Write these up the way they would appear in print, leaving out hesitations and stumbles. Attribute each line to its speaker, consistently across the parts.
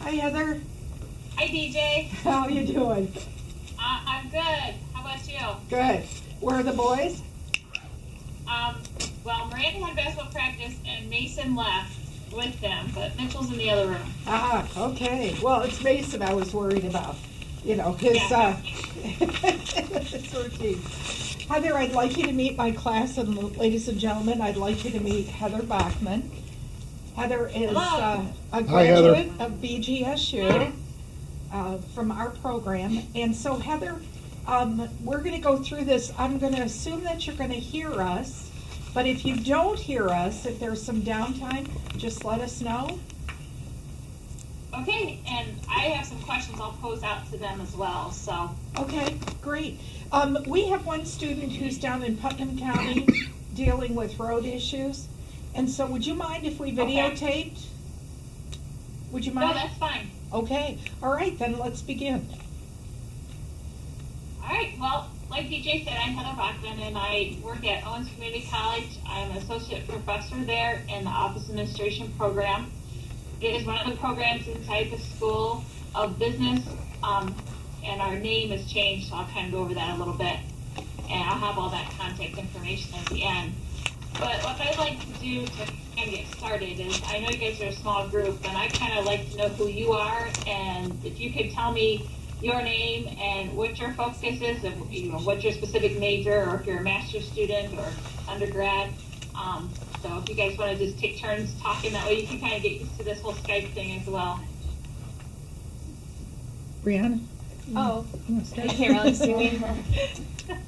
Speaker 1: Hi, Heather.
Speaker 2: Hi, DJ.
Speaker 1: How you doing?
Speaker 2: I'm good. How about you?
Speaker 1: Good. Where are the boys?
Speaker 2: Well, Miranda had basketball practice and Mason left with them, but Mitchell's in the other room.
Speaker 1: Ah, okay. Well, it's Mason I was worried about. You know, his his routine. Heather, I'd like you to meet my class, and ladies and gentlemen, I'd like you to meet Heather Bachman. Heather is a graduate of BGSU from our program. And so, Heather, we're going to go through this. I'm going to assume that you're going to hear us. But if you don't hear us, if there's some downtime, just let us know.
Speaker 2: Okay, and I have some questions I'll pose out to them as well, so.
Speaker 1: Okay, great. We have one student who's down in Putnam County dealing with road issues. And so would you mind if we videotaped? Okay. Would you mind?
Speaker 2: No, that's fine.
Speaker 1: Okay, all right, then let's begin.
Speaker 2: All right, well, like DJ said, I'm Heather Bachman, and I work at Owens Community College. I'm an associate professor there in the Office Administration program. It is one of the programs inside the School of Business, and our name has changed, so I'll kind of go over that a little bit. And I'll have all that contact information at the end. But what I'd like to do to kind of get started is, I know you guys are a small group, and I kind of like to know who you are, and if you could tell me your name and what your focus is, and what your specific major, or if you're a master's student or undergrad. So if you guys want to just take turns talking, that way you can kind of get used to this whole Skype thing as well.
Speaker 1: Brianna?
Speaker 3: Oh, you can't really see me.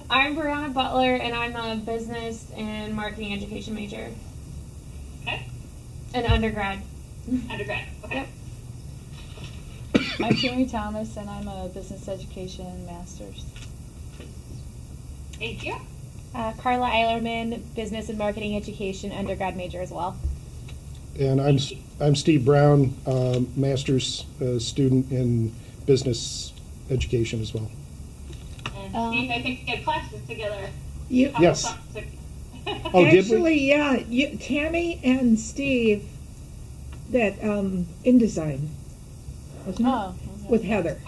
Speaker 3: I'm Brianna Butler, and I'm a business and marketing education major.
Speaker 2: Okay.
Speaker 3: An undergrad.
Speaker 2: Undergrad, okay.
Speaker 3: Yep.
Speaker 4: I'm Tammy Thomas, and I'm a business education master's.
Speaker 2: Thank you.
Speaker 5: Carla Eilerman, business and marketing education undergrad major as well.
Speaker 6: And I'm Steve Brown, master's student in business education as well.
Speaker 2: And Steve, I think we had classes together.
Speaker 6: Yes.
Speaker 1: Oh, actually, yeah, Tammy and Steve, that InDesign, wasn't it?
Speaker 4: Oh,
Speaker 1: With Heather.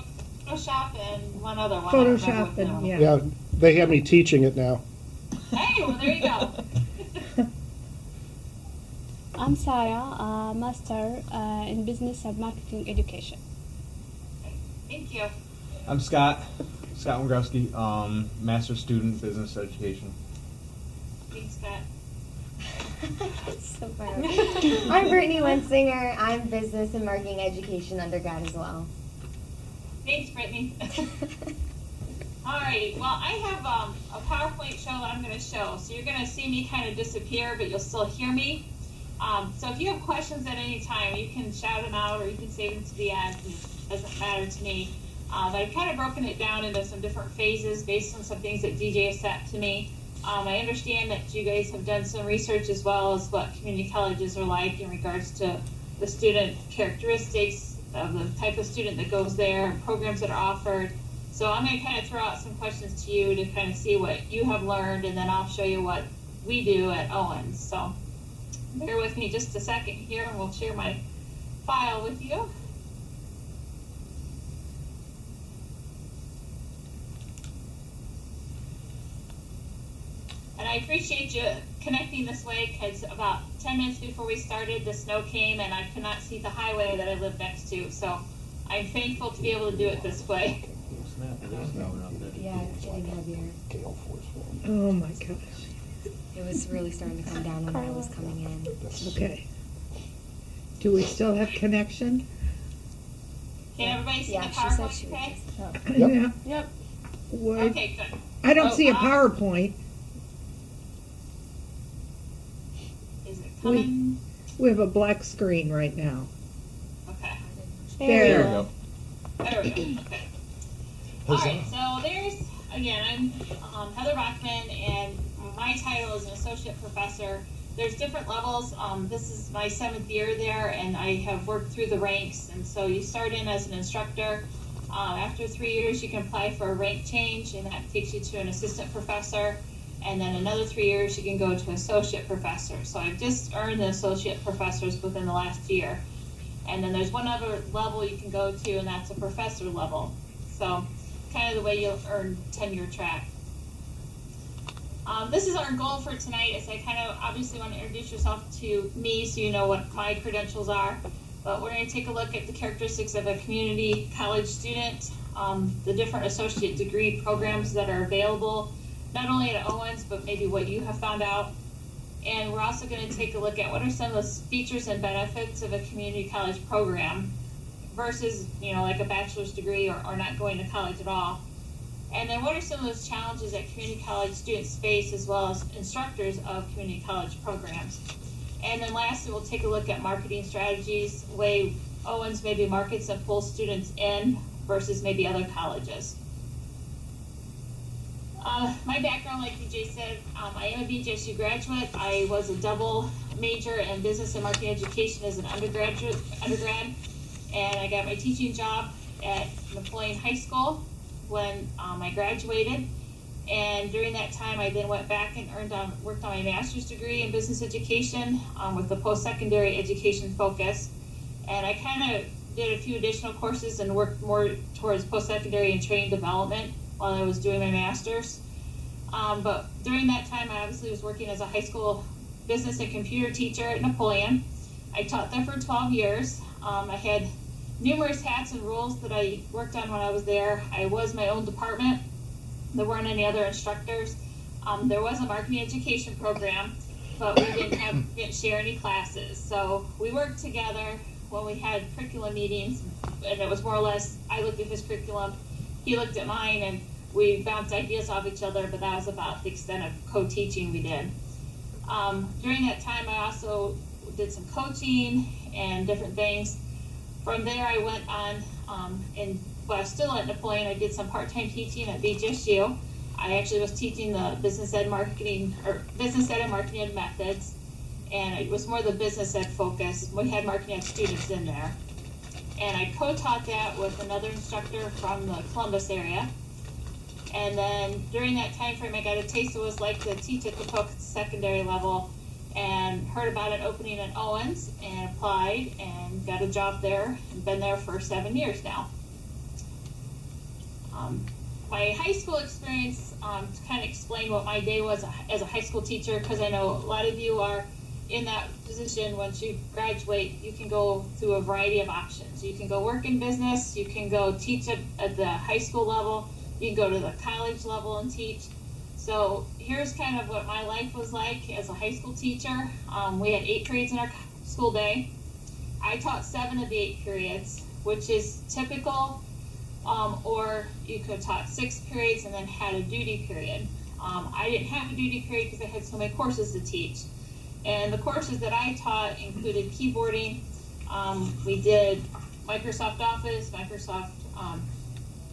Speaker 2: Photoshop and one other one.
Speaker 1: Photoshop and, yeah.
Speaker 6: Yeah, they have me teaching it now.
Speaker 2: Hey, well, there you go.
Speaker 5: I'm Sarah, master in business and marketing education.
Speaker 2: Thank you.
Speaker 7: I'm Scott Wongrowski, master's student, business education.
Speaker 2: Thanks, Scott.
Speaker 8: So far. I'm Brittany Wensinger. I'm business and marketing education undergrad as well.
Speaker 2: Thanks, Brittany. All right, well, I have a PowerPoint show that I'm going to show. So you're going to see me kind of disappear, but you'll still hear me. So if you have questions at any time, you can shout them out, or you can save them to the end. It doesn't matter to me. But I've kind of broken it down into some different phases based on some things that DJ has sent to me. I understand that you guys have done some research as well as what community colleges are like in regards to the student characteristics of the type of student that goes there and programs that are offered. So I'm going to kind of throw out some questions to you to kind of see what you have learned, and then I'll show you what we do at Owens. So bear with me just a second here, and we'll share my file with you. And I appreciate you connecting this way, because about 10 minutes before we started, the snow came and I could not see the highway that I live next to. So I'm thankful to be able to do it this way.
Speaker 8: Yeah, it's getting heavier.
Speaker 1: Oh my gosh.
Speaker 8: It was really starting to come down when I was coming in.
Speaker 1: Okay. Do we still have connection?
Speaker 2: Can everybody see the
Speaker 8: Yeah, she said she
Speaker 2: PowerPoint
Speaker 8: would
Speaker 2: okay?
Speaker 1: Yeah.
Speaker 3: Yep.
Speaker 1: What?
Speaker 2: Okay, good.
Speaker 1: I don't see a PowerPoint.
Speaker 2: Is it coming?
Speaker 1: We have a black screen right now.
Speaker 2: Okay.
Speaker 1: There.
Speaker 7: There we go.
Speaker 2: There we go. Okay. All right, so there's, again, I'm Heather Bachman, and my title is an associate professor. There's different levels. This is my 7th year there, and I have worked through the ranks. And so you start in as an instructor. After 3 years, you can apply for a rank change, and that takes you to an assistant professor. And then another 3 years, you can go to associate professor. So I've just earned the associate professors within the last year. And then there's one other level you can go to, and that's a professor level. So kind of the way you'll earn tenure track. This is our goal for tonight, is I kind of obviously want to introduce yourself to me so you know what my credentials are. But we're going to take a look at the characteristics of a community college student, the different associate degree programs that are available, not only at Owens, but maybe what you have found out. And we're also going to take a look at what are some of the features and benefits of a community college program versus, you know, like a bachelor's degree or not going to college at all. And then what are some of those challenges that community college students face, as well as instructors of community college programs. And then lastly, we'll take a look at marketing strategies, the way Owens maybe markets and pulls students in versus maybe other colleges. My background, like BJ said, I am a BGSU graduate. I was a double major in business and marketing education as an undergrad, and I got my teaching job at Napoleon High School when I graduated. And during that time, I then went back and worked on my master's degree in business education with a post-secondary education focus. And I kind of did a few additional courses and worked more towards post-secondary and training development while I was doing my master's. But during that time, I obviously was working as a high school business and computer teacher at Napoleon. I taught there for 12 years. I had numerous hats and roles that I worked on when I was there. I was my own department. There weren't any other instructors. There was a marketing education program, but we didn't share any classes. So we worked together when we had curriculum meetings, and it was more or less, I looked at his curriculum, he looked at mine, and we bounced ideas off each other, but that was about the extent of co-teaching we did. During that time, I also did some coaching and different things. From there, I went on, while I was still at Napoleon, I did some part-time teaching at BGSU. I actually was teaching the business ed and marketing methods, and it was more the business ed focus. We had marketing ed students in there. And I co-taught that with another instructor from the Columbus area. And then during that time frame, I got a taste of what it was like to teach at the post-secondary level, and heard about an opening at Owens and applied and got a job there and been there for 7 years now. My high school experience, to kind of explain what my day was as a high school teacher, because I know a lot of you are in that position. Once you graduate, you can go through a variety of options. You can go work in business, you can go teach at the high school level, you can go to the college level and teach. So here's kind of what my life was like as a high school teacher. We had 8 periods in our school day. I taught 7 of the 8 periods, which is typical, or you could have taught 6 periods and then had a duty period. I didn't have a duty period because I had so many courses to teach. And the courses that I taught included keyboarding. We did Microsoft Office,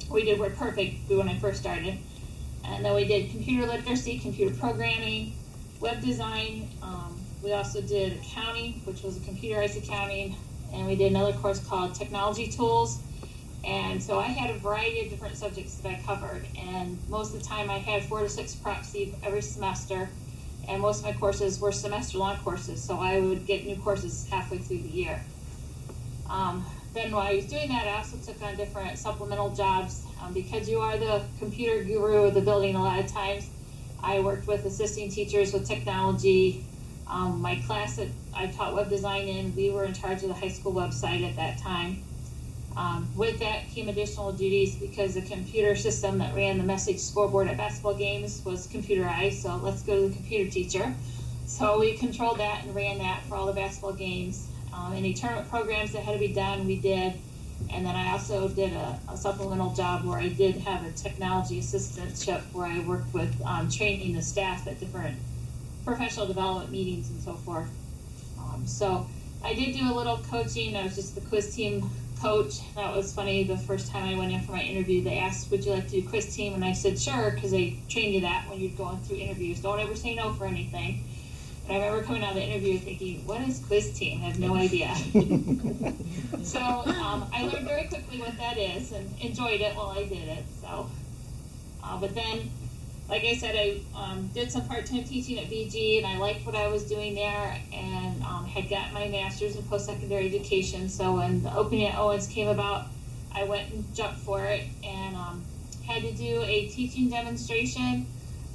Speaker 2: we did WordPerfect when I first started. And then we did computer literacy, computer programming, web design. We also did accounting, which was a computerized accounting. And we did another course called technology tools. And so I had a variety of different subjects that I covered. And most of the time I had 4 to 6 props every semester. And most of my courses were semester-long courses, so I would get new courses halfway through the year. Then while I was doing that, I also took on different supplemental jobs. Because you are the computer guru of the building a lot of times, I worked with assisting teachers with technology. My class that I taught web design in, we were in charge of the high school website at that time. With that came additional duties because the computer system that ran the message scoreboard at basketball games was computerized, so let's go to the computer teacher. So we controlled that and ran that for all the basketball games. Any tournament programs that had to be done, we did. And then I also did a supplemental job where I did have a technology assistantship where I worked with training the staff at different professional development meetings and so forth. So I did do a little coaching. I was just the quiz team coach. That was funny. The first time I went in for my interview, they asked, would you like to do quiz team? And I said, sure, because they trained you that when you're going through interviews. Don't ever say no for anything. And I remember coming out of the interview thinking, what is quiz team? I have no idea. So I learned very quickly what that is and enjoyed it while I did it. So, but then like I said, I did some part-time teaching at BG, and I liked what I was doing there, and had gotten my master's in post-secondary education. So when the opening at Owens came about, I went and jumped for it, and had to do a teaching demonstration.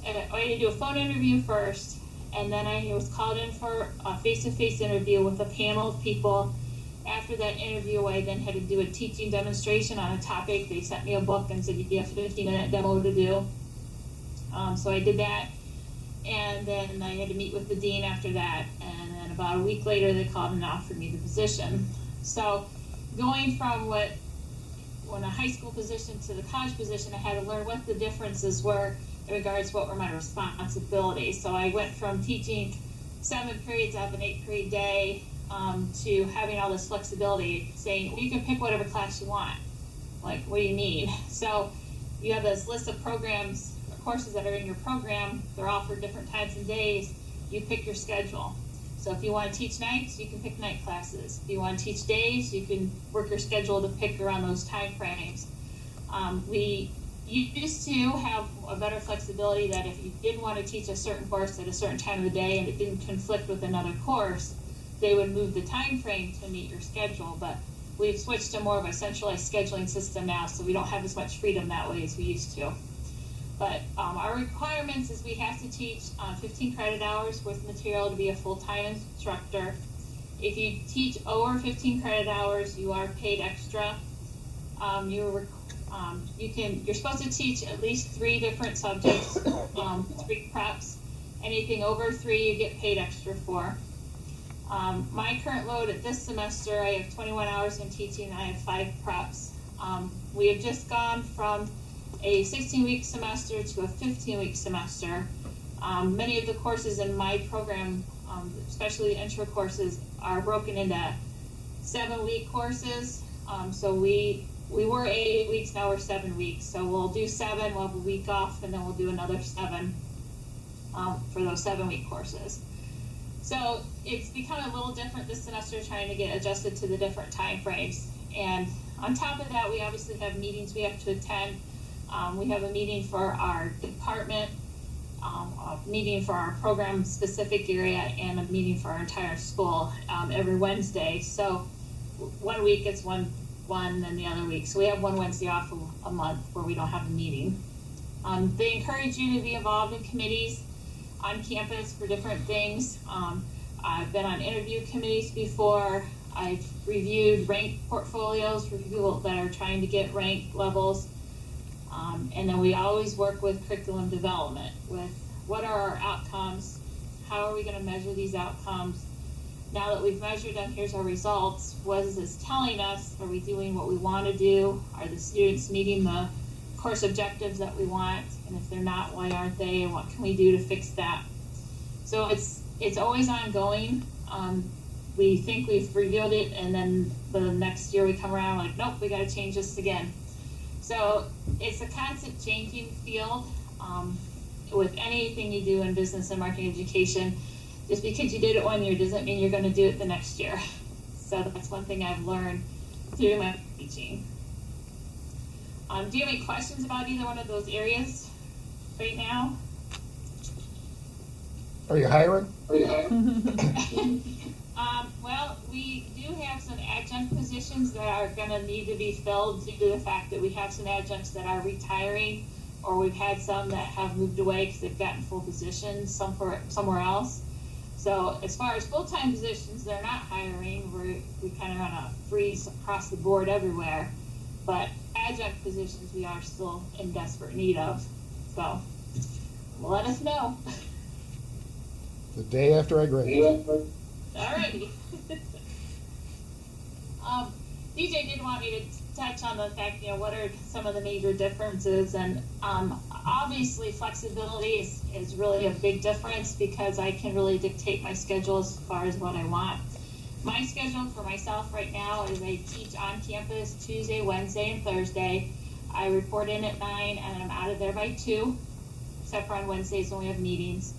Speaker 2: And I had to do a phone interview first, and then I was called in for a face-to-face interview with a panel of people. After that interview, I then had to do a teaching demonstration on a topic. They sent me a book and said you have a 15-minute demo to do. So I did that, and then I had to meet with the dean after that, and then about a week later they called and offered me the position. So going from when a high school position to the college position, I had to learn what the differences were in regards to what were my responsibilities. So I went from teaching 7 periods out of an 8-period day to having all this flexibility, saying, well, you can pick whatever class you want. Like, what do you mean? So you have this list of programs, courses that are in your program. They're all for different times and days. You pick your schedule. So if you want to teach nights, you can pick night classes. If you want to teach days, you can work your schedule to pick around those time frames. We used to have a better flexibility that if you did want to teach a certain course at a certain time of the day and it didn't conflict with another course, they would move the time frame to meet your schedule. But we've switched to more of a centralized scheduling system now, so we don't have as much freedom that way as we used to. But our requirements is we have to teach 15 credit hours worth of material to be a full-time instructor. If you teach over 15 credit hours, you are paid extra. You're supposed to teach at least 3 different subjects, 3 preps. Anything over 3, you get paid extra for. My current load at this semester, I have 21 hours in teaching. I have 5 preps. We have just gone from a 16-week semester to a 15-week semester. Many of the courses in my program, especially the intro courses, are broken into 7-week courses. So we were 8 weeks, now we're 7 weeks. So we'll do 7, we'll have a week off, and then we'll do another 7 for those 7-week courses. So it's become a little different this semester, trying to get adjusted to the different time frames. And on top of that, we obviously have meetings we have to attend. We have a meeting for our department, a meeting for our program-specific area, and a meeting for our entire school every Wednesday. So one week it's one and the other week. So we have one Wednesday off a month where we don't have a meeting. They encourage you to be involved in committees on campus for different things. I've been on interview committees before. I've reviewed ranked portfolios for people that are trying to get rank levels. And then we always work with curriculum development, with what are our outcomes, how are we going to measure these outcomes. Now that we've measured them, here's our results. What is this telling us? Are we doing what we want to do? Are the students meeting the course objectives that we want? And if they're not, why aren't they? And what can we do to fix that? So it's always ongoing. We think we've revealed it, and then the next year we come around like, nope, we got to change this again. So it's a constant changing field. With anything you do in business and marketing education, just because you did it one year doesn't mean you're going to do it the next year. So that's one thing I've learned through my teaching. Do you have any questions about either one of those areas right now?
Speaker 6: Are you hiring?
Speaker 2: Well, we do have some adjunct positions that are going to need to be filled due to the fact that we have some adjuncts that are retiring, or we've had some that have moved away because they've gotten full positions somewhere else. So as far as full-time positions, they're not hiring. We kind of on a freeze across the board everywhere. But adjunct positions we are still in desperate need of. So let us know.
Speaker 6: The day after I graduate.
Speaker 2: Alrighty. DJ did want me to touch on the fact, what are some of the major differences, and obviously flexibility is really a big difference because I can really dictate my schedule as far as what I want. My schedule for myself right now is I teach on campus Tuesday, Wednesday, and Thursday. I report in at 9 and I'm out of there by 2, except for on Wednesdays when we have meetings.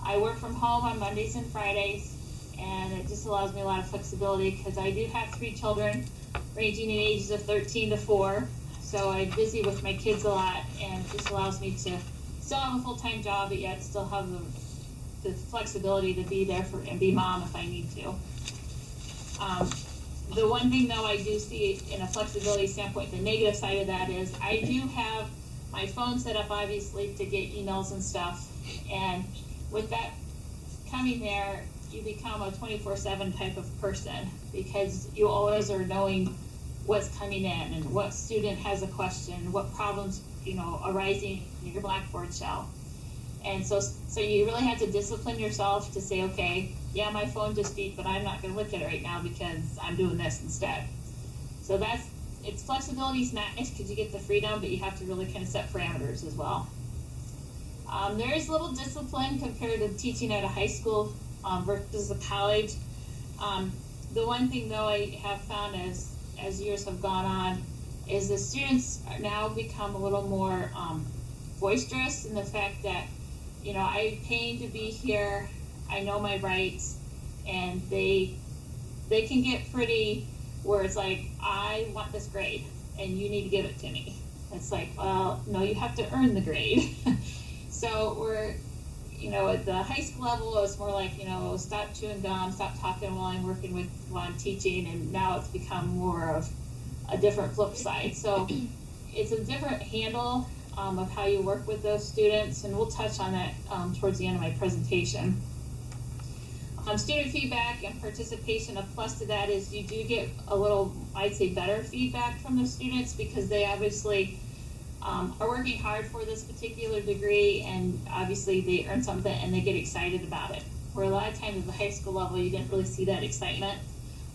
Speaker 2: I work from home on Mondays and Fridays, and it just allows me a lot of flexibility because I do have 3 children ranging in ages of 13 to 4, so I'm busy with my kids a lot, and it just allows me to still have a full-time job, but yet still have the flexibility to be there and be mom if I need to. The one thing though I do see in a flexibility standpoint, the negative side of that is I do have my phone set up obviously to get emails and stuff, and with that coming there, you become a 24/7 type of person because you always are knowing what's coming in and what student has a question, what problems arising in your Blackboard shell. And so you really have to discipline yourself to say, okay, yeah, my phone just beeped, but I'm not going to look at it right now because I'm doing this instead. So flexibility is nice because you get the freedom, but you have to really kind of set parameters as well. There is little discipline compared to teaching at a high school versus a college. The one thing though I have found as years have gone on is the students are now become a little more boisterous in the fact that, I'm paying to be here, I know my rights, and they can get pretty where it's like, I want this grade and you need to give it to me. It's like, well, no, you have to earn the grade. So we're, at the high school level, it's more like, stop chewing gum, stop talking while I'm teaching, and now it's become more of a different flip side. So it's a different handle of how you work with those students, and we'll touch on that towards the end of my presentation. Student feedback and participation, a plus to that is you do get a little, I'd say, better feedback from the students because they obviously are working hard for this particular degree, and obviously they earn something and they get excited about it. Where a lot of times at the high school level, you didn't really see that excitement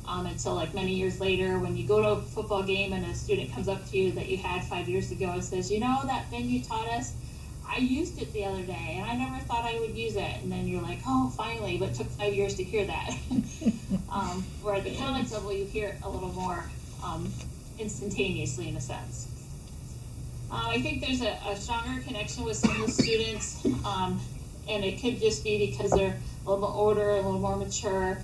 Speaker 2: until like many years later when you go to a football game and a student comes up to you that you had 5 years ago and says, that thing you taught us, I used it the other day and I never thought I would use it. And then you're like, oh, finally, but it took 5 years to hear that. Where at the college level, you hear it a little more instantaneously in a sense. I think there's a stronger connection with some of the students, and it could just be because they're a little more older, a little more mature.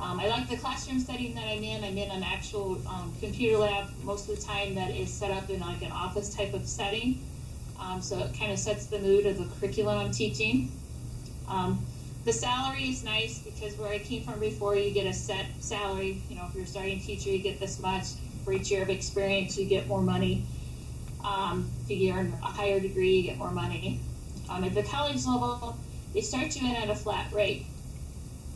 Speaker 2: I like the classroom setting that I'm in. I'm in an actual computer lab most of the time that is set up in like an office type of setting. So it kind of sets the mood of the curriculum I'm teaching. The salary is nice because where I came from before, you get a set salary. If you're a starting teacher, you get this much. For each year of experience, you get more money. If you earn a higher degree, you get more money. At the college level, they start you in at a flat rate.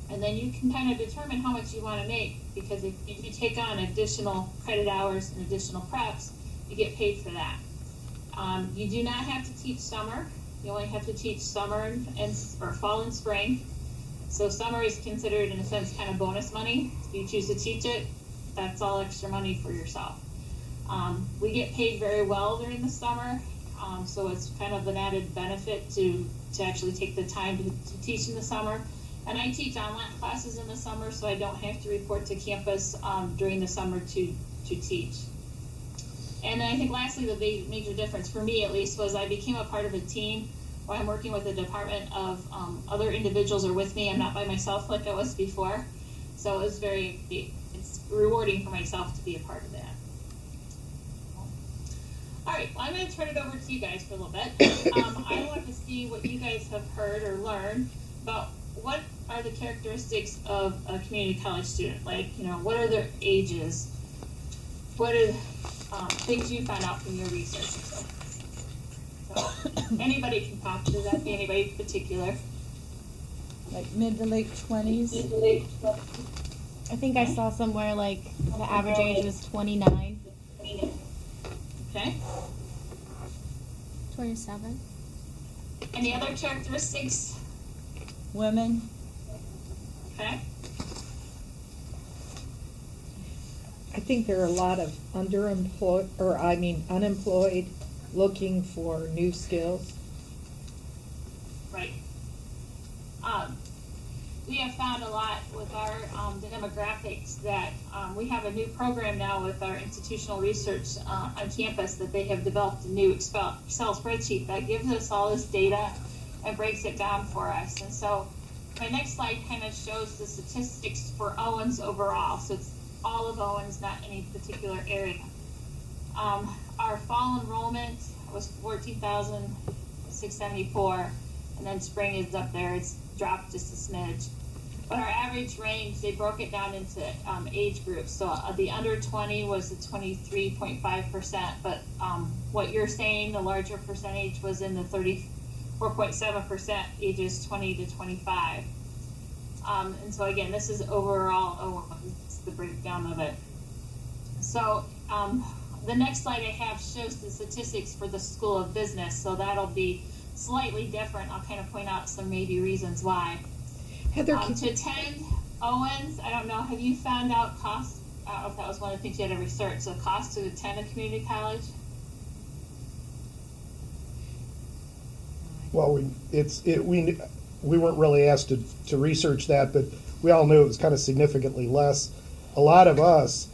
Speaker 2: And then you can kind of determine how much you want to make, because if you take on additional credit hours and additional preps, you get paid for that. You do not have to teach summer. You only have to teach summer or fall and spring. So summer is considered, in a sense, kind of bonus money. If you choose to teach it, that's all extra money for yourself. We get paid very well during the summer, so it's kind of an added benefit to actually take the time to teach in the summer. And I teach online classes in the summer, so I don't have to report to campus during the summer to teach. And then I think lastly, the major difference for me at least was I became a part of a team where I'm working with a department of other individuals are with me. I'm not by myself like I was before. So it's rewarding for myself to be a part of that. All right, well, I'm going to turn it over to you guys for a little bit. I want to see what you guys have heard or learned about what are the characteristics of a community college student. Like, what are their ages? What are things you found out from your research? So anybody can talk. Does that be anybody in particular?
Speaker 4: Like mid to late 20s.
Speaker 9: I think I saw somewhere like the average age was 29.
Speaker 2: Okay.
Speaker 9: 27.
Speaker 2: Any other characteristics?
Speaker 4: Women.
Speaker 2: Okay.
Speaker 1: I think there are a lot of unemployed looking for new skills.
Speaker 2: Right. We have found a lot with our demographics that we have a new program now with our institutional research on campus that they have developed a new Excel spreadsheet that gives us all this data and breaks it down for us. And so my next slide kind of shows the statistics for Owens overall. So it's all of Owens, not any particular area. Our fall enrollment was 14,000 674, and then spring is up there. It's dropped just a smidge. But our average range, they broke it down into age groups. So the under 20 was the 23.5%, but what you're saying, the larger percentage was in the 34.7%, ages 20 to 25. And so again, this is overall, it's the breakdown of it. So the next slide I have shows the statistics for the School of Business. So that'll be slightly different. I'll kind of point out some maybe reasons why.
Speaker 1: Heather,
Speaker 2: to attend Owens, I don't know, have you found out cost? I don't know if that was one of the things you had to research. So cost to attend a community college?
Speaker 6: Well, we weren't really asked to research that, but we all knew it was kind of significantly less. A lot of us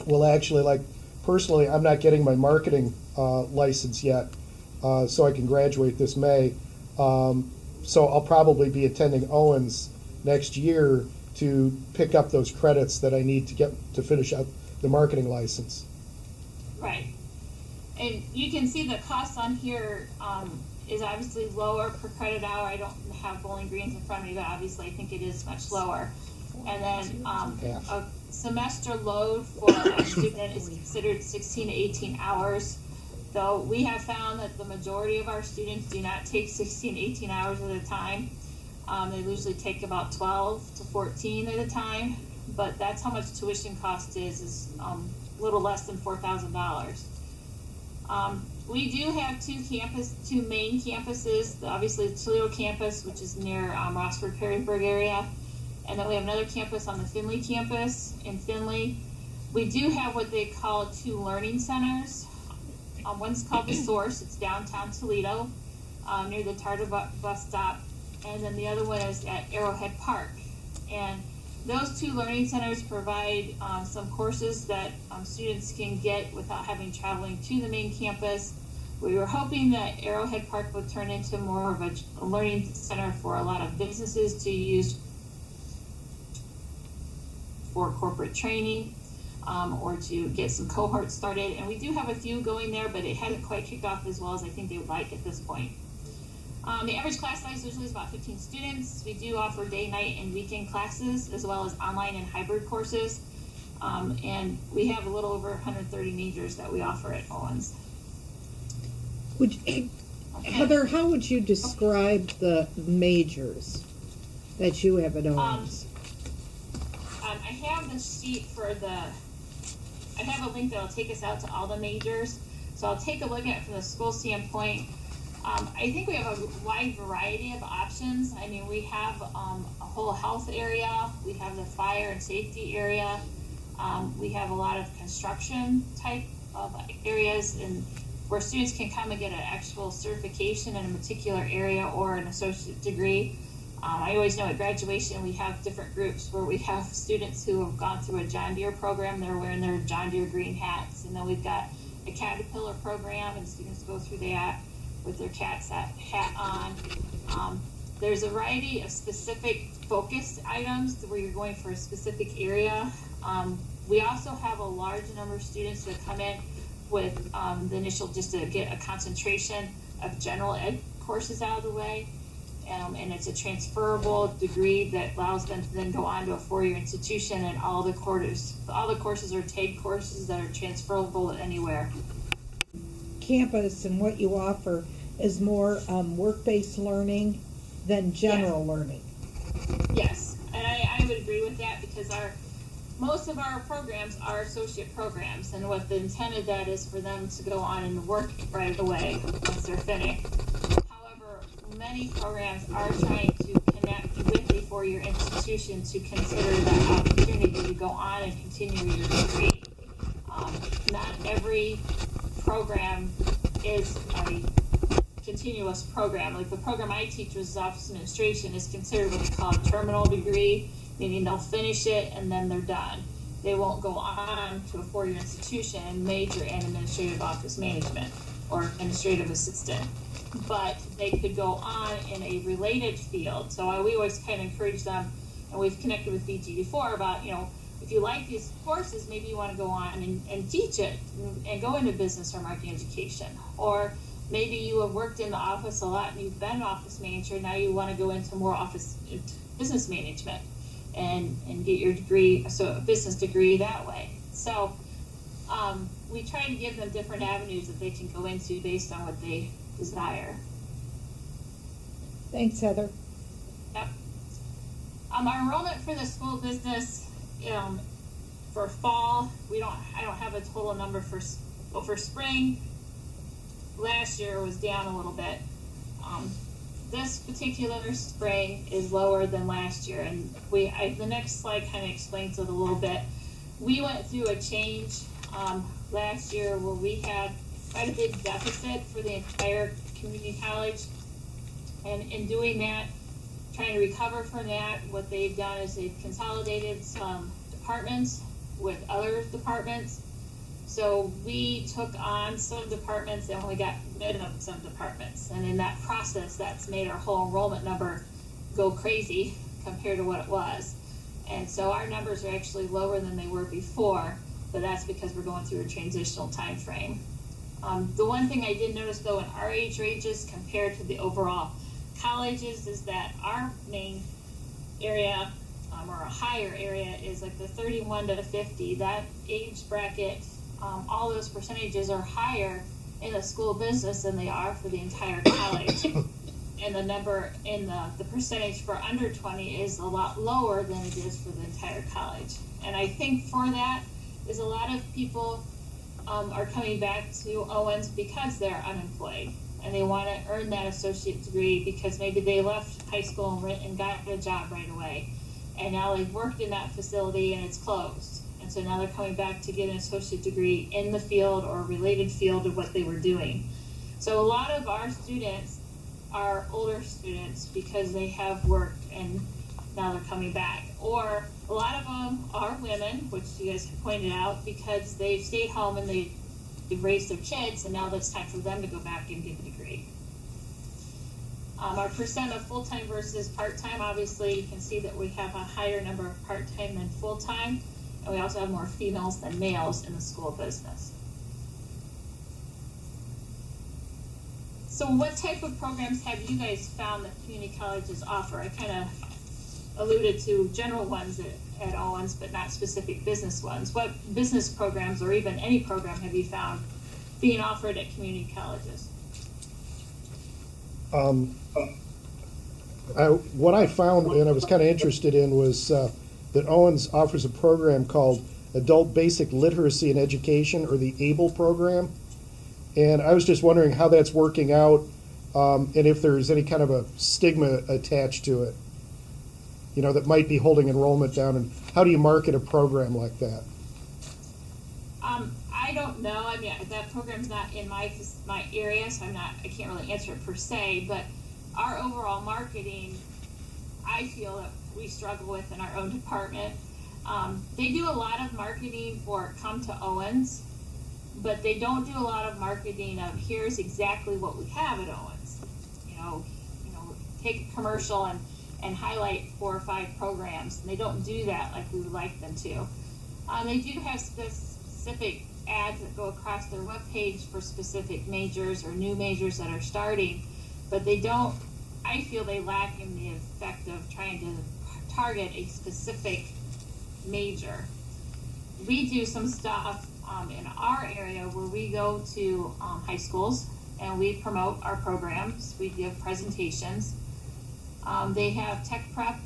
Speaker 6: will actually, like, personally, I'm not getting my marketing license yet, so I can graduate this May. So I'll probably be attending Owens next year to pick up those credits that I need to finish out the marketing license.
Speaker 2: Right. And you can see the cost on here is obviously lower per credit hour. I don't have Bowling Greens in front of me, but obviously I think it is much lower. And then a semester load for a student is considered 16 to 18 hours. Though we have found that the majority of our students do not take 16, 18 hours at a time. They usually take about 12 to 14 at a time, but that's how much tuition cost is a little less than $4,000. We do have two main campuses, obviously the Toledo campus, which is near Rossford, Perrysburg area, and then we have another campus on the Findlay campus in Findlay. We do have what they call two learning centers. One's called The Source. It's downtown Toledo, near the Tartar bus stop. And then the other one is at Arrowhead Park. And those two learning centers provide some courses that students can get without having traveling to the main campus. We were hoping that Arrowhead Park would turn into more of a learning center for a lot of businesses to use for corporate training. Or to get some cohorts started. And we do have a few going there, but it hasn't quite kicked off as well as I think they would like at this point. The average class size usually is about 15 students. We do offer day, night, and weekend classes, as well as online and hybrid courses. And we have a little over 130 majors that we offer at Owens.
Speaker 1: Heather, how would you describe the majors that you have at Owens?
Speaker 2: I have the sheet I have a link that'll take us out to all the majors. So I'll take a look at it from the school standpoint. I think we have a wide variety of options. I mean, we have a whole health area. We have the fire and safety area. We have a lot of construction type of areas and where students can come and get an actual certification in a particular area or an associate degree. I always know at graduation we have different groups where we have students who have gone through a John Deere program. They're wearing their John Deere green hats. And then we've got a Caterpillar program and students go through that with their cat's hat on. There's a variety of specific focused items where you're going for a specific area. We also have a large number of students that come in with the initial just to get a concentration of general ed courses out of the way. And it's a transferable degree that allows them to then go on to a four-year institution, and all the courses are TAG courses that are transferable anywhere.
Speaker 1: Campus and what you offer is more work-based learning than general learning.
Speaker 2: Yes, and I would agree with that because most of our programs are associate programs, and what the intent of that is for them to go on and work right away once they're finished. Many programs are trying to connect with a four-year institution to consider that opportunity to go on and continue your degree. Not every program is a continuous program. Like the program I teach, was office administration, is considered what we call a terminal degree, meaning they'll finish it and then they're done. They won't go on to a four-year institution and major in administrative office management or administrative assistant. But they could go on in a related field. So we always kind of encourage them, and we've connected with BG before about, if you like these courses, maybe you want to go on and teach it and go into business or marketing education. Or maybe you have worked in the office a lot and you've been an office manager, now you want to go into more business management and get your degree, so a business degree that way. So we try to give them different avenues that they can go into based on what they desire.
Speaker 1: Thanks, Heather.
Speaker 2: Yep. Our enrollment for the school business for fall, I don't have a total number for spring. Last year was down a little bit. This particular spring is lower than last year, and the next slide kind of explains it a little bit. We went through a change last year where we had quite a big deficit for the entire community college, and in doing that, trying to recover from that, what they've done is they've consolidated some departments with other departments. So we took on some departments and we got rid of some departments. And in that process, that's made our whole enrollment number go crazy compared to what it was. And so our numbers are actually lower than they were before, but that's because we're going through a transitional time frame. The one thing I did notice though in our age ranges compared to the overall colleges is that our main area or a higher area is like the 31 to 50. That age bracket, all those percentages are higher in the school business than they are for the entire college. And the number in the percentage for under 20 is a lot lower than it is for the entire college. And I think for that is a lot of people are coming back to Owens because they're unemployed and they want to earn that associate degree because maybe they left high school and got a job right away. And now they've worked in that facility and it's closed. And so now they're coming back to get an associate degree in the field or a related field of what they were doing. So a lot of our students are older students because they have worked and now they're coming back. Or a lot of them are women, which you guys have pointed out, because they've stayed home and they've raised their kids and now it's time for them to go back and get a degree. Our percent of full-time versus part-time, obviously you can see that we have a higher number of part-time than full-time, and we also have more females than males in the school business. So what type of programs have you guys found that community colleges offer? I kind of alluded to general ones at Owens, but not specific business ones. What business programs or even any program have you found being offered at community colleges?
Speaker 6: What I found and I was kind of interested in was that Owens offers a program called Adult Basic Literacy and Education, or the ABLE program. And I was just wondering how that's working out and if there's any kind of a stigma attached to it, you know, that might be holding enrollment down. And how do you market a program like that?
Speaker 2: I don't know. I mean, that program's not in my area, so I can't really answer it per se, but our overall marketing, I feel that we struggle with in our own department. They do a lot of marketing for come to Owens, but they don't do a lot of marketing of here's exactly what we have at Owens. You know, take a commercial and highlight 4 or 5 programs, and they don't do that like we would like them to. They do have specific ads that go across their webpage for specific majors or new majors that are starting, but they don't, I feel they lack in the effect of trying to target a specific major. We do some stuff in our area where we go to high schools and we promote our programs. We give presentations. They have tech prep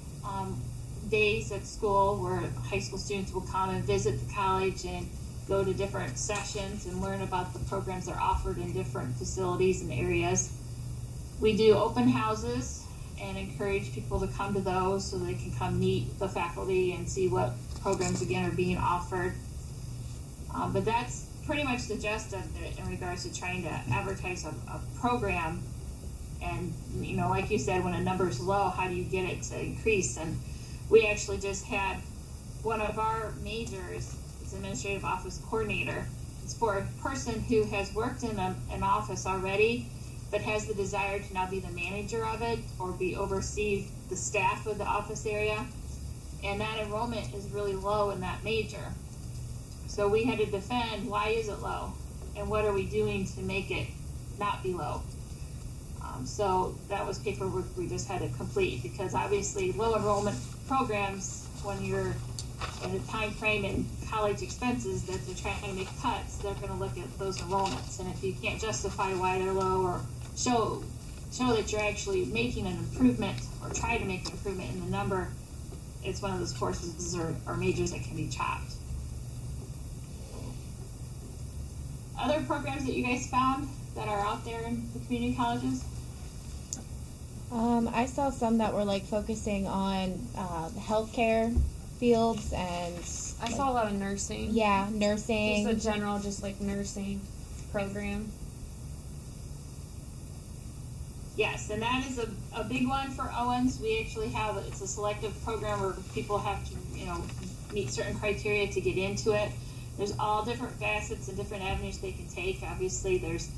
Speaker 2: days at school where high school students will come and visit the college and go to different sessions and learn about the programs that are offered in different facilities and areas. We do open houses and encourage people to come to those so they can come meet the faculty and see what programs again are being offered. But that's pretty much the gist of it in regards to trying to advertise a program. And, you know, like you said, when a number is low, how do you get it to increase? And we actually just had one of our majors, is administrative office coordinator. It's for a person who has worked in an office already, but has the desire to now be the manager of it or oversee the staff of the office area. And that enrollment is really low in that major. So we had to defend, why is it low? And what are we doing to make it not be low. So that was paperwork we just had to complete, because obviously low enrollment programs, when you're in a time frame in college expenses that they're trying to make cuts, they're going to look at those enrollments. And if you can't justify why they're low, or show that you're actually making an improvement or try to make an improvement in the number, it's one of those courses or majors that can be chopped. Other programs that you guys found that are out there in the community colleges?
Speaker 9: I saw some that were like focusing on the healthcare fields, and
Speaker 3: I saw a lot of nursing.
Speaker 9: yeah, nursing.
Speaker 3: Just a general, just like nursing program.
Speaker 2: Yes, and that is a big one for Owens. We actually have, it's a selective program where people have to, meet certain criteria to get into it. There's all different facets and different avenues they can take. Obviously, there's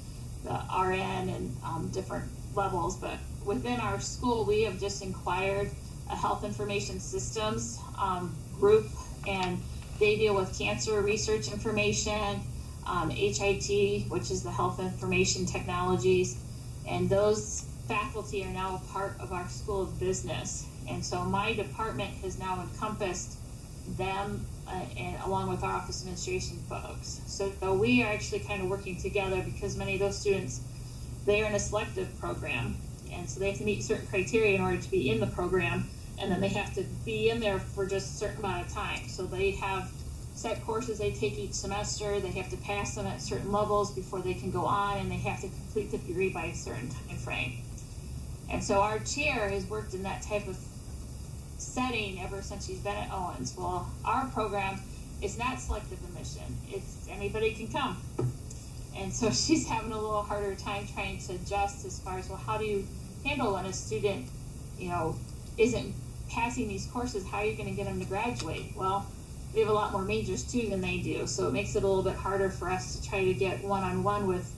Speaker 2: the RN and different levels, but within our school, we have just inquired a health information systems group, and they deal with cancer research information, HIT, which is the health information technologies, and those faculty are now a part of our School of Business. And so my department has now encompassed them and along with our office administration folks. So we are actually kind of working together, because many of those students, they are in a selective program, and so they have to meet certain criteria in order to be in the program, and then they have to be in there for just a certain amount of time. So they have set courses they take each semester, they have to pass them at certain levels before they can go on, and they have to complete the degree by a certain time frame. And so our chair has worked in that type of setting ever since she's been at Owens. Well, our program is not selective admission. It's anybody can come. And so she's having a little harder time trying to adjust as far as, well, how do you handle when a student, isn't passing these courses? How are you going to get them to graduate? Well, we have a lot more majors too than they do, so it makes it a little bit harder for us to try to get one-on-one with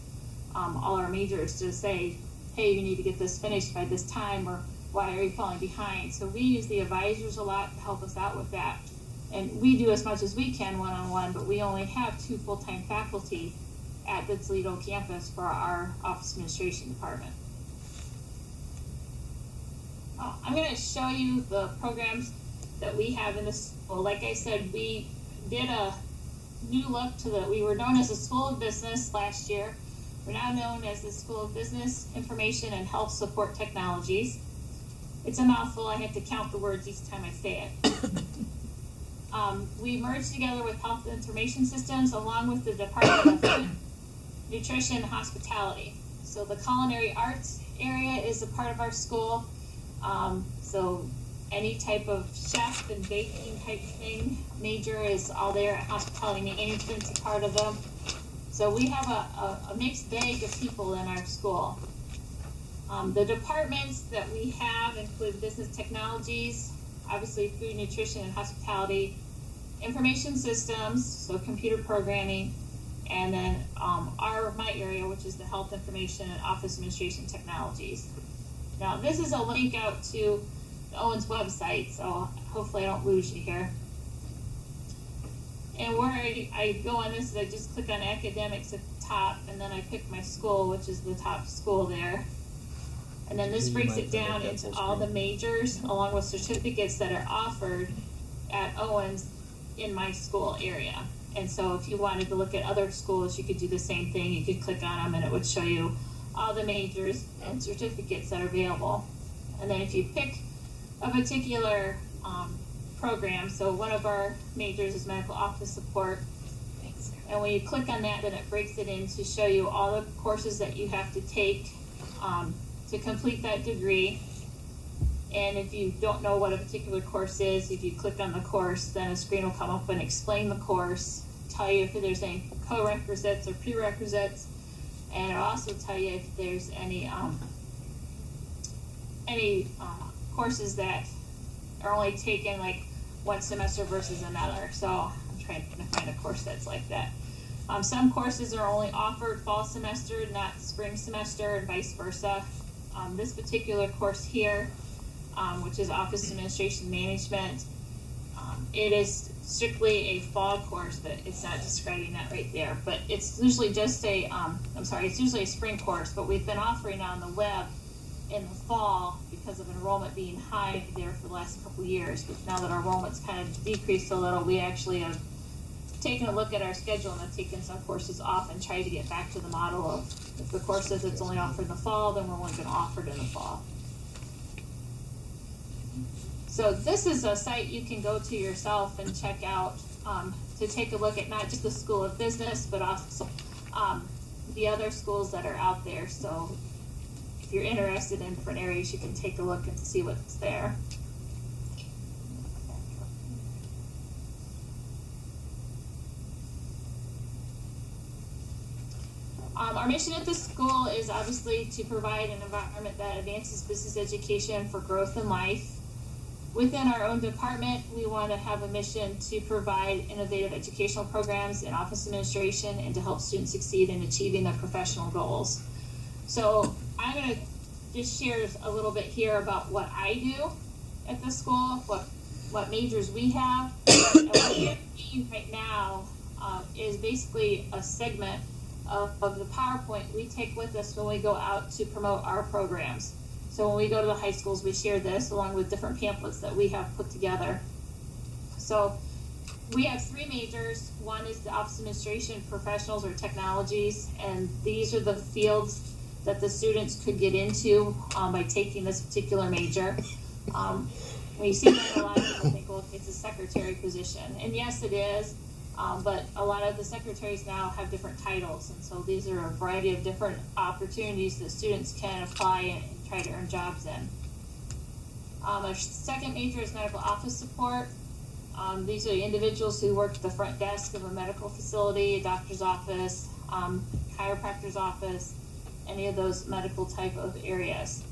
Speaker 2: all our majors to say, hey, you need to get this finished by this time, or why are you falling behind? So we use the advisors a lot to help us out with that. And we do as much as we can one-on-one, but we only have 2 full-time faculty at the Toledo campus for our office administration department. I'm going to show you the programs that we have in this school. Like I said, we did a new look we were known as the School of Business last year. We're now known as the School of Business, Information, and Health Support Technologies. It's a mouthful. I have to count the words each time I say it. We merged together with Health Information Systems along with the Department of Food, Nutrition, and Hospitality. So the culinary arts area is a part of our school. So any type of chef and baking type thing major is all there. Hospitality management's a part of them. So we have a mixed bag of people in our school. The departments that we have include business technologies, obviously food, nutrition, and hospitality, information systems, so computer programming, and then my area, which is the health information and office administration technologies. Now, this is a link out to the Owens website, so hopefully I don't lose you here. And where I go on this is I just click on academics at the top, and then I pick my school, which is the top school there. And then this breaks it down into all the majors, along with certificates that are offered at Owens in my school area. And so if you wanted to look at other schools, you could do the same thing. You could click on them, and it would show you all the majors and certificates that are available. And then if you pick a particular program, so one of our majors is medical office support, and when you click on that, then it breaks it in to show you all the courses that you have to take to complete that degree. And if you don't know what a particular course is, if you click on the course, then a screen will come up and explain the course, tell you if there's any prerequisites or prerequisites, and it'll also tell you if there's any courses that are only taken like one semester versus another. So I'm trying to find a course that's like that. Some courses are only offered fall semester, not spring semester, and vice versa. This particular course here, which is Office Administration Management, it is strictly a fall course, but it's not describing that right there. But it's usually just a, it's usually a spring course, but we've been offering on the web in the fall because of enrollment being high there for the last couple of years. But now that our enrollment's kind of decreased a little, we actually have taken a look at our schedule and have taken some courses off and tried to get back to the model of if the course says it's only offered in the fall, then we're only going to offer it in the fall. So this is a site you can go to yourself and check out to take a look at not just the School of Business, but also the other schools that are out there. So if you're interested in different areas, you can take a look and see what's there. Our mission at the school is obviously to provide an environment that advances business education for growth in life. Within our own department, we want to have a mission to provide innovative educational programs in office administration and to help students succeed in achieving their professional goals. So I'm going to just share a little bit here about what I do at the school, what majors we have. And what you're seeing right now is basically a segment of the PowerPoint we take with us when we go out to promote our programs. So when we go to the high schools, we share this along with different pamphlets that we have put together. So we have 3 majors. One is the Office Administration Professionals or Technologies, and these are the fields that the students could get into by taking this particular major. When you see that, a lot of people think, well, it's a secretary position. And yes, it is. But a lot of the secretaries now have different titles, and so these are a variety of different opportunities that students can apply and try to earn jobs in. Our second major is medical office support. These are individuals who work at the front desk of a medical facility, a doctor's office, chiropractor's office, any of those medical type of areas.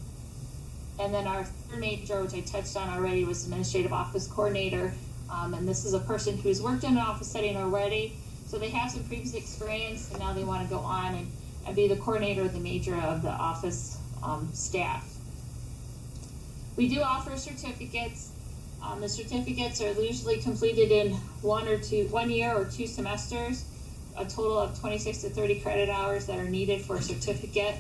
Speaker 2: And then our third major, which I touched on already, was administrative office coordinator. And this is a person who's worked in an office setting already, so they have some previous experience, and now they want to go on and be the coordinator of the major of the office staff. We do offer certificates. The certificates are usually completed in 1 year or 2 semesters, a total of 26 to 30 credit hours that are needed for a certificate.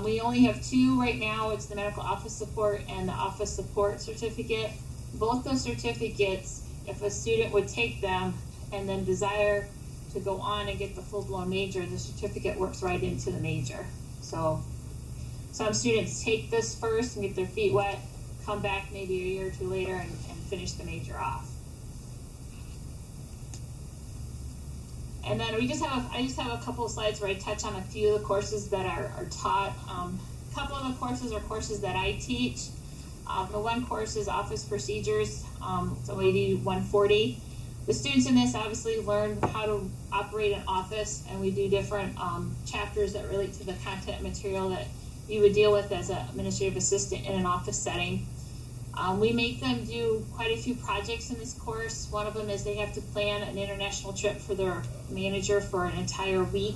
Speaker 2: We only have 2 right now. It's the medical office support and the office support certificate. Both those certificates, if a student would take them and then desire to go on and get the full-blown major, the certificate works right into the major. So some students take this first and get their feet wet, come back maybe a year or 2 later and finish the major off. And then I just have a couple of slides where I touch on a few of the courses that are taught. A couple of the courses are courses that I teach. The one course is Office Procedures, so AD 140. The students in this obviously learn how to operate an office, and we do different chapters that relate to the content and material that you would deal with as an administrative assistant in an office setting. We make them do quite a few projects in this course. One of them is they have to plan an international trip for their manager for an entire week.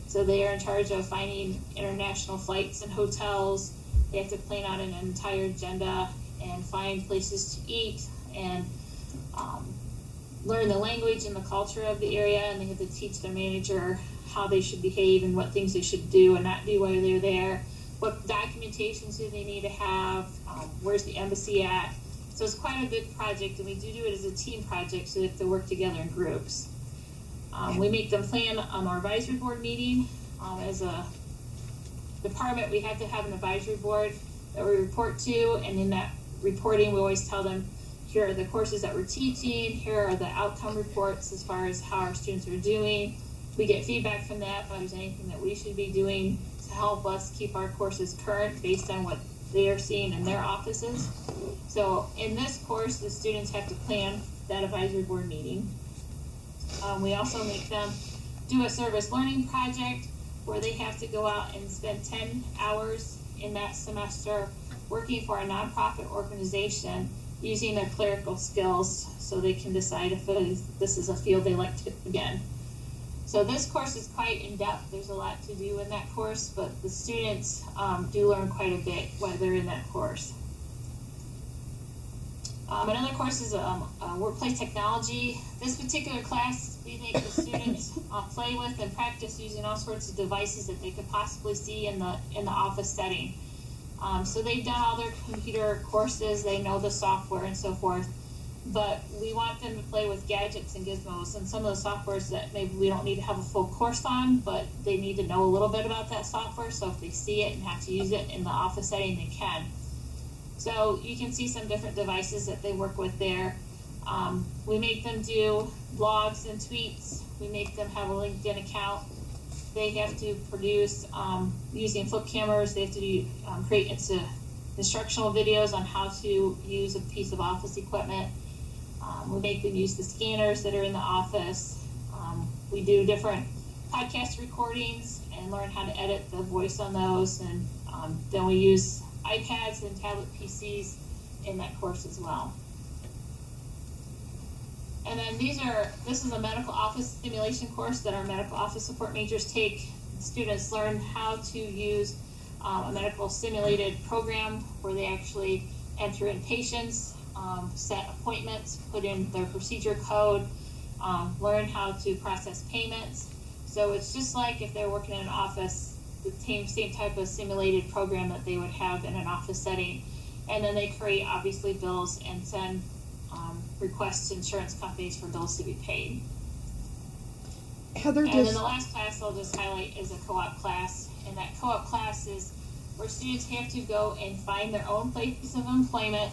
Speaker 2: So they are in charge of finding international flights and hotels. They have to plan out an entire agenda and find places to eat and learn the language and the culture of the area, and they have to teach their manager how they should behave and what things they should do and not do while they're there. What documentations do they need to have? Where's the embassy at? So it's quite a big project, and we do it as a team project, so they have to work together in groups. We make them plan our advisory board meeting. As a department, we have to have an advisory board that we report to, and in that reporting, we always tell them, here are the courses that we're teaching, here are the outcome reports as far as how our students are doing. We get feedback from that, if there's anything that we should be doing to help us keep our courses current based on what they are seeing in their offices. So in this course, the students have to plan that advisory board meeting. We also make them do a service learning project where they have to go out and spend 10 hours in that semester working for a nonprofit organization using their clerical skills so they can decide if this is a field they like to again. So this course is quite in-depth. There's a lot to do in that course, but the students do learn quite a bit while they're in that course. Another course is workplace technology. This particular class, we make the students play with and practice using all sorts of devices that they could possibly see in the office setting. So they've done all their computer courses, they know the software and so forth, but we want them to play with gadgets and gizmos and some of the softwares that maybe we don't need to have a full course on, but they need to know a little bit about that software, so if they see it and have to use it in the office setting, they can. So you can see some different devices that they work with there. We make them do blogs and tweets. We make them have a LinkedIn account. They have to produce, using flip cameras, they have to do, create instructional videos on how to use a piece of office equipment. We make them use the scanners that are in the office. We do different podcast recordings and learn how to edit the voice on those. And then we use iPads and tablet PCs in that course as well. And then this is a medical office simulation course that our medical office support majors take. Students learn how to use a medical simulated program where they actually enter in patients, set appointments, put in their procedure code, learn how to process payments. So it's just like if they're working in an office, the same type of simulated program that they would have in an office setting. And then they create, obviously, bills and send requests to insurance companies for bills to be paid.
Speaker 1: Heather,
Speaker 2: and then the last class I'll just highlight is a co-op class. And that co-op class is where students have to go and find their own place of employment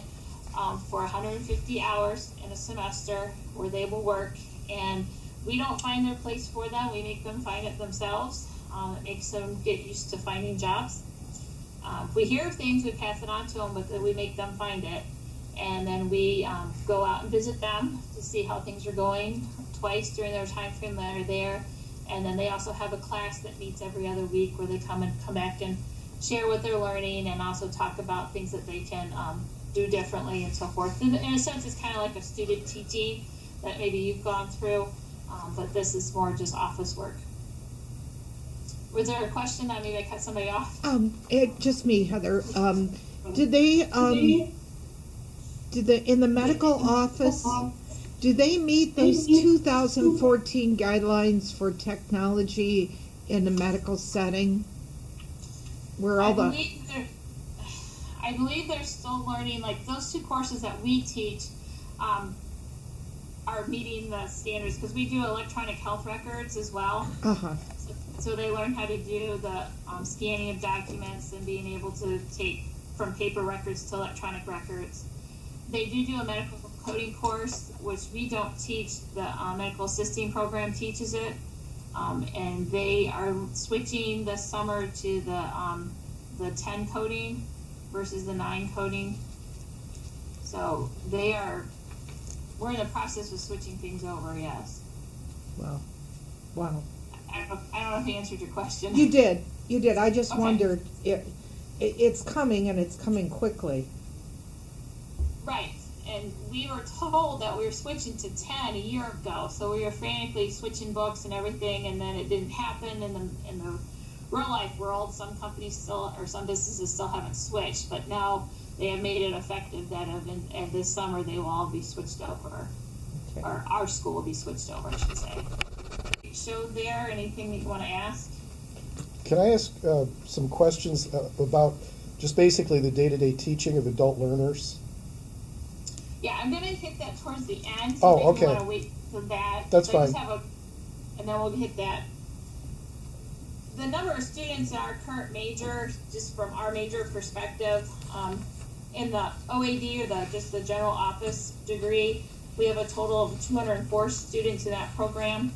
Speaker 2: for 150 hours in a semester where they will work. And we don't find their place for them. We make them find it themselves. It makes them get used to finding jobs. If we hear of things, we pass it on to them, but then we make them find it. And then we go out and visit them to see how things are going twice during their time frame that are there. And then they also have a class that meets every other week where they come back and share what they're learning and also talk about things that they can do differently and so forth. In a sense, it's kind of like a student teaching that maybe you've gone through, but this is more just office work. Was there a question that maybe I cut somebody off?
Speaker 1: Just me, Heather. Did they in the medical office, do they meet those 2014 guidelines for technology in the medical setting? Where all
Speaker 2: I believe they're still learning, like those two courses that we teach are meeting the standards because we do electronic health records as well. So they learn how to do the scanning of documents and being able to take from paper records to electronic records. They do a medical coding course, which we don't teach. The medical assisting program teaches it. And they are switching this summer to the 10 coding versus the 9 coding. So we're in the process of switching things over, yes.
Speaker 1: Wow.
Speaker 2: I don't know if I answered your question.
Speaker 1: You did. I just
Speaker 2: Okay.
Speaker 1: wondered, it's coming and it's coming quickly.
Speaker 2: Right. And we were told that we were switching to 10 a year ago, so we were frantically switching books and everything, and then it didn't happen in the real life world. Some companies some businesses still haven't switched, but now they have made it effective that this summer they will all be switched over,
Speaker 1: Okay.
Speaker 2: or our school will be switched over, I should say. Showed there, anything that you want to ask?
Speaker 6: Can I ask some questions about just basically the day-to-day teaching of adult learners?
Speaker 2: Yeah, I'm going to hit that towards the end.
Speaker 6: Oh,
Speaker 2: so if you
Speaker 6: okay.
Speaker 2: want to wait for that.
Speaker 6: That's
Speaker 2: So I
Speaker 6: fine.
Speaker 2: just and then we'll hit that. The number of students in our current major, just from our major perspective, in the OAD or just the general office degree, we have a total of 204 students in that program.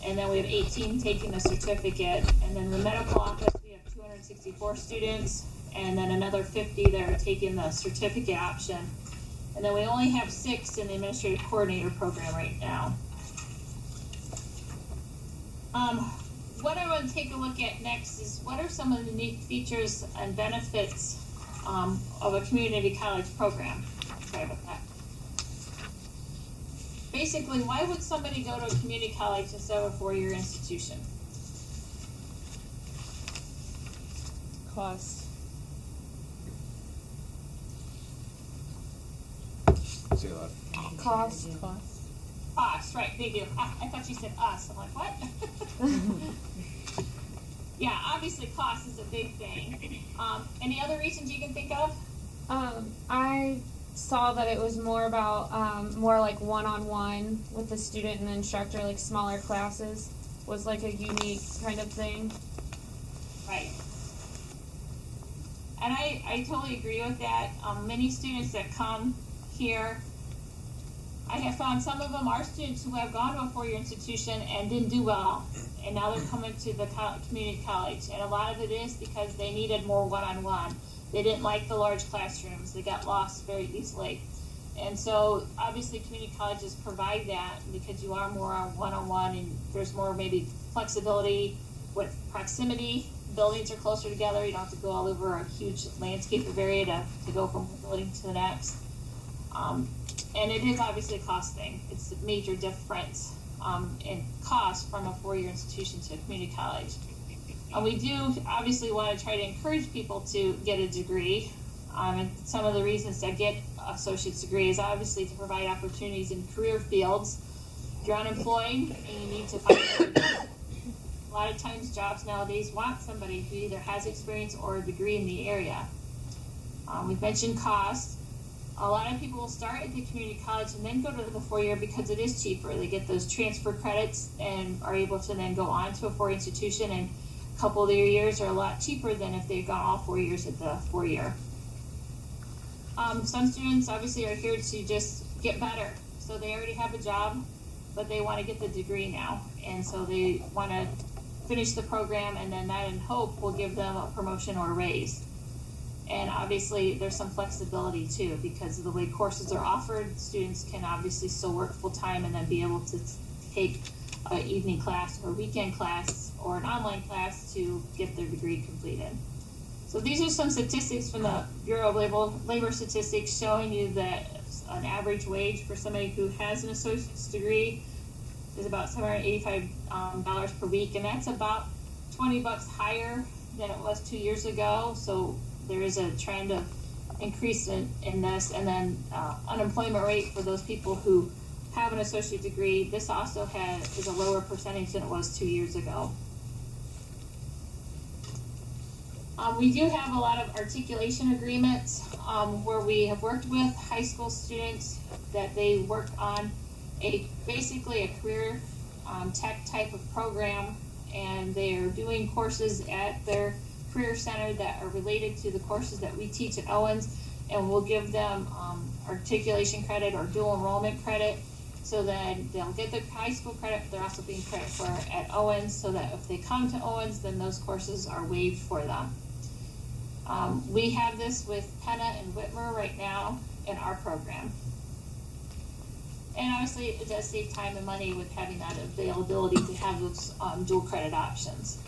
Speaker 2: And then we have 18 taking the certificate. And then in the medical office, we have 264 students, and then another 50 that are taking the certificate option. And then we only have 6 in the administrative coordinator program right now. What I want to take a look at next is what are some of the unique features and benefits of a community college program. Sorry about that. Basically, why would somebody go to a community college instead of a 4-year institution?
Speaker 4: Cost.
Speaker 7: say that.
Speaker 3: Cost.
Speaker 2: Us, right, they do. I thought you said us. I'm like, what? Yeah, obviously cost is a big thing. Any other reasons you can think of?
Speaker 3: I saw that it was more about more like one-on-one with the student and the instructor, like smaller classes was like a unique kind of thing.
Speaker 2: Right. And I totally agree with that. Many students that come here, I have found some of them are students who have gone to a four-year institution and didn't do well, and now they're coming to the community college. And a lot of it is because they needed more one-on-one. They didn't like the large classrooms. They got lost very easily. And so obviously community colleges provide that because you are more on one-on-one and there's more maybe flexibility with proximity. Buildings are closer together. You don't have to go all over a huge landscape of area to go from one building to the next. And it is obviously a cost thing. It's a major difference in cost from a four-year institution to a community college. We do obviously want to try to encourage people to get a degree. And some of the reasons to get associate's degree is obviously to provide opportunities in career fields. If you're unemployed and you need to find a lot of times jobs nowadays want somebody who either has experience or a degree in the area. We've mentioned cost. A lot of people will start at the community college and then go to the four-year because it is cheaper. They get those transfer credits and are able to then go on to a four-year institution, and a couple of their years are a lot cheaper than if they've gone all 4 years at the four-year. Some students obviously are here to just get better. So they already have a job, but they want to get the degree now. And so they want to finish the program, and then that in hope will give them a promotion or a raise. And obviously there's some flexibility too, because of the way courses are offered. Students can obviously still work full time and then be able to take an evening class or weekend class or an online class to get their degree completed. So these are some statistics from the Bureau of Labor Statistics showing you that an average wage for somebody who has an associate's degree is about $785 per week, and that's about $20 higher than it was 2 years ago. So there is a trend of increase in this. And then unemployment rate for those people who have an associate degree, this also is a lower percentage than it was 2 years ago. We do have a lot of articulation agreements where we have worked with high school students that they work on basically a career tech type of program, and they are doing courses at their career center that are related to the courses that we teach at Owens, and we'll give them articulation credit or dual enrollment credit, so that they'll get their high school credit, but they're also being credit for at Owens, so that if they come to Owens, then those courses are waived for them. We have this with Penna and Whitmer right now in our program. And obviously it does save time and money with having that availability to have those dual credit options.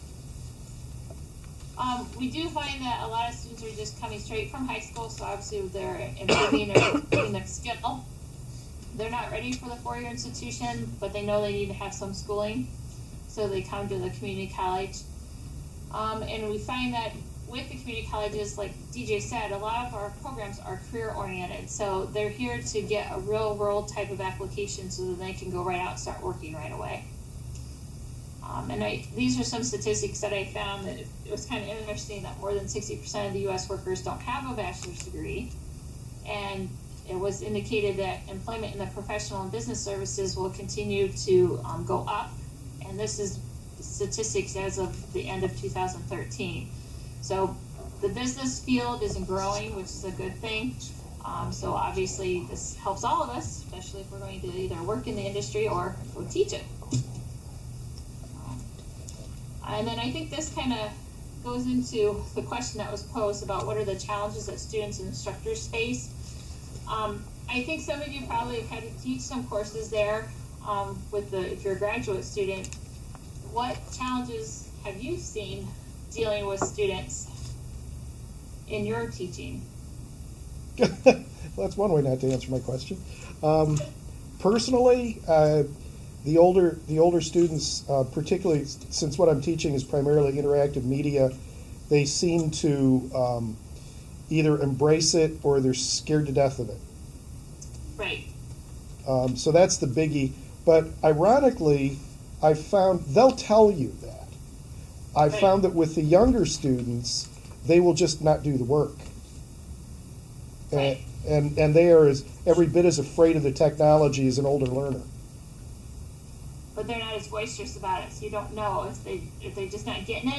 Speaker 2: We do find that a lot of students are just coming straight from high school, so obviously they're improving their skill. They're not ready for the four-year institution, but they know they need to have some schooling, so they come to the community college. And we find that with the community colleges, like DJ said, a lot of our programs are career-oriented, so they're here to get a real-world type of application so that they can go right out and start working right away. These are some statistics that I found that it was kind of interesting that more than 60% of the U.S. workers don't have a bachelor's degree, and it was indicated that employment in the professional and business services will continue to go up, and this is statistics as of the end of 2013. So the business field isn't growing, which is a good thing. So obviously this helps all of us, especially if we're going to either work in the industry or go teach it. And then I think this kind of goes into the question that was posed about what are the challenges that students and instructors face. I think some of you probably have had to teach some courses there if you're a graduate student. What challenges have you seen dealing with students in your teaching?
Speaker 6: Well, that's one way not to answer my question. Personally, the older students, particularly since what I'm teaching is primarily interactive media, they seem to either embrace it or they're scared to death of it.
Speaker 2: Right.
Speaker 6: So that's the biggie. But ironically, I found they'll tell you that. I
Speaker 2: Right.
Speaker 6: found that with the younger students, they will just not do the work.
Speaker 2: Right.
Speaker 6: And they are every bit as afraid of the technology as an older learner.
Speaker 2: But they're not as boisterous about it, so you don't know if they just not getting it.